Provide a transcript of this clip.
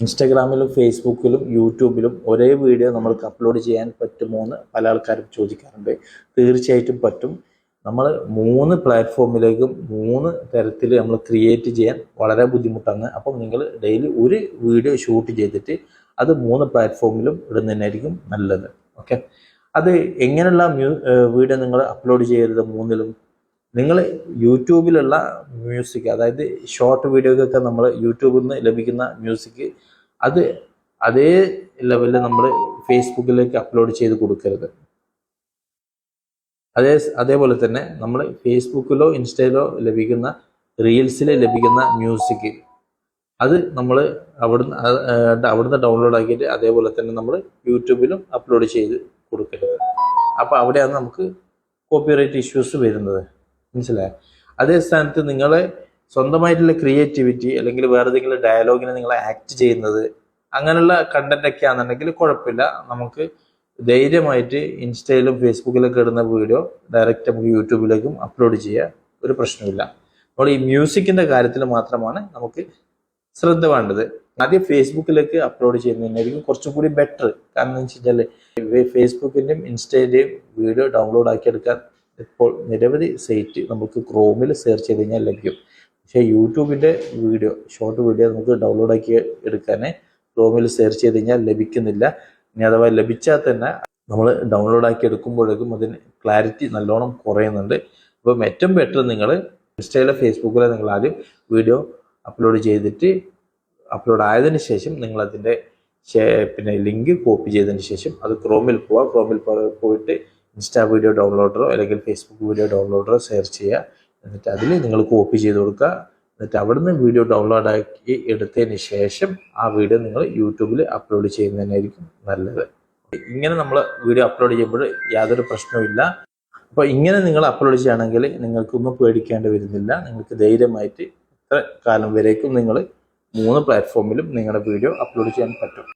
ഇൻസ്റ്റാഗ്രാമിലും ഫേസ്ബുക്കിലും യൂട്യൂബിലും ഒരേ വീഡിയോ നമ്മൾക്ക് അപ്ലോഡ് ചെയ്യാൻ പറ്റുമോ എന്ന് പല ആൾക്കാരും ചോദിക്കാറുണ്ട്. തീർച്ചയായിട്ടും പറ്റും. നമ്മൾ 3 പ്ലാറ്റ്ഫോമിലേക്കും 3 തരത്തിൽ നമ്മൾ ക്രിയേറ്റ് ചെയ്യാൻ വളരെ ബുദ്ധിമുട്ടാണ്. അപ്പം നിങ്ങൾ ഡെയിലി ഒരു വീഡിയോ ഷൂട്ട് ചെയ്തിട്ട് അത് 3 പ്ലാറ്റ്ഫോമിലും ഇടുന്നതിനായിരിക്കും നല്ലത്. ഓക്കെ, അത് എങ്ങനെയുള്ള വീഡിയോ നിങ്ങൾ അപ്ലോഡ് ചെയ്യരുത് 3ലും? നിങ്ങൾ യൂട്യൂബിലുള്ള മ്യൂസിക്, അതായത് ഷോർട്ട് വീഡിയോക്കൊക്കെ നമ്മൾ യൂട്യൂബിൽ നിന്ന് ലഭിക്കുന്ന മ്യൂസിക് അത് അതേ ലെവലിൽ നമ്മൾ ഫേസ്ബുക്കിലേക്ക് അപ്ലോഡ് ചെയ്ത് കൊടുക്കരുത്. അതേപോലെ തന്നെ നമ്മൾ ഫേസ്ബുക്കിലോ ഇൻസ്റ്റയിലോ ലഭിക്കുന്ന റീൽസിൽ ലഭിക്കുന്ന മ്യൂസിക് അത് നമ്മൾ അവിടുന്ന് ഡൗൺലോഡ് ആക്കിയിട്ട് അതേപോലെ തന്നെ നമ്മൾ യൂട്യൂബിലും അപ്ലോഡ് ചെയ്ത് കൊടുക്കരുത്. അപ്പോൾ അവിടെയാണ് നമുക്ക് കോപ്പിറൈറ്റ് ഇഷ്യൂസ് വരുന്നത്. മനസ്സിലായോ? അതേ സ്ഥാനത്ത് നിങ്ങളെ സ്വന്തമായിട്ടുള്ള ക്രിയേറ്റിവിറ്റി അല്ലെങ്കിൽ വേറെ ഏതെങ്കിലും ഡയലോഗിനെ നിങ്ങൾ ആക്ട് ചെയ്യുന്നത് അങ്ങനെയുള്ള കണ്ടന്റ് ഒക്കെ ആണെന്നുണ്ടെങ്കിൽ കുഴപ്പമില്ല. നമുക്ക് ധൈര്യമായിട്ട് ഇൻസ്റ്റയിലും ഫേസ്ബുക്കിലൊക്കെ ഇടുന്ന വീഡിയോ ഡയറക്റ്റ് നമുക്ക് യൂട്യൂബിലേക്കും അപ്ലോഡ് ചെയ്യാൻ ഒരു പ്രശ്നമില്ല. നമ്മൾ ഈ മ്യൂസിക്കിന്റെ കാര്യത്തിൽ മാത്രമാണ് നമുക്ക് ശ്രദ്ധ വേണ്ടത്. ആദ്യം ഫേസ്ബുക്കിലേക്ക് അപ്ലോഡ് ചെയ്യുന്നതിനായിരിക്കും കുറച്ചും കൂടി ബെറ്റർ. കാരണം എന്ന് വെച്ച് കഴിഞ്ഞാൽ ഫേസ്ബുക്കിന്റെയും ഇൻസ്റ്റയിന്റെയും വീഡിയോ ഡൗൺലോഡ് ആക്കി എടുക്കാൻ ഇപ്പോൾ നിരവധി സൈറ്റ് നമുക്ക് ക്രോമിൽ സെർച്ച് ചെയ്ത് കഴിഞ്ഞാൽ ലഭിക്കും. പക്ഷേ യൂട്യൂബിൻ്റെ വീഡിയോ, ഷോർട്ട് വീഡിയോ നമുക്ക് ഡൗൺലോഡ് ആക്കി എടുക്കാൻ ക്രോമിൽ സെർച്ച് ചെയ്ത് കഴിഞ്ഞാൽ ലഭിക്കുന്നില്ല. ഇനി അഥവാ ലഭിച്ചാൽ തന്നെ നമ്മൾ ഡൗൺലോഡ് ആക്കി എടുക്കുമ്പോഴേക്കും അതിന് ക്ലാരിറ്റി നല്ലോണം കുറയുന്നുണ്ട്. അപ്പം ഏറ്റവും ബെറ്റർ നിങ്ങൾ ഇൻസ്റ്റയിലോ ഫേസ്ബുക്കിലോ നിങ്ങൾ ആദ്യം വീഡിയോ അപ്ലോഡ് ചെയ്തിട്ട് അപ്ലോഡ് ആയതിനു ശേഷം നിങ്ങളതിൻ്റെ പിന്നെ ലിങ്ക് കോപ്പി ചെയ്തതിന് ശേഷം അത് ക്രോമിൽ പോവുക. ക്രോമിൽ പോയിട്ട് ഇൻസ്റ്റാ വീഡിയോ ഡൗൺലോഡറോ അല്ലെങ്കിൽ ഫേസ്ബുക്ക് വീഡിയോ ഡൗൺലോഡറോ സെർച്ച് ചെയ്യുക. എന്നിട്ട് അതിൽ നിങ്ങൾ കോപ്പി ചെയ്ത് കൊടുക്കുക. എന്നിട്ട് അവിടുന്ന് വീഡിയോ ഡൗൺലോഡ് ആക്കി എടുത്തതിന് ശേഷം ആ വീഡിയോ നിങ്ങൾ യൂട്യൂബിൽ അപ്ലോഡ് ചെയ്യുന്നതിനായിരിക്കും നല്ലത്. ഇങ്ങനെ നമ്മൾ വീഡിയോ അപ്ലോഡ് ചെയ്യുമ്പോൾ യാതൊരു പ്രശ്നവുമില്ല. അപ്പോൾ ഇങ്ങനെ നിങ്ങൾ അപ്ലോഡ് ചെയ്യുകയാണെങ്കിൽ നിങ്ങൾക്കൊന്നും പേടിക്കേണ്ടി വരുന്നില്ല. നിങ്ങൾക്ക് ധൈര്യമായിട്ട് എത്ര കാലം വരേക്കും നിങ്ങൾ 3 പ്ലാറ്റ്ഫോമിലും നിങ്ങളുടെ വീഡിയോ അപ്ലോഡ് ചെയ്യാൻ പറ്റും.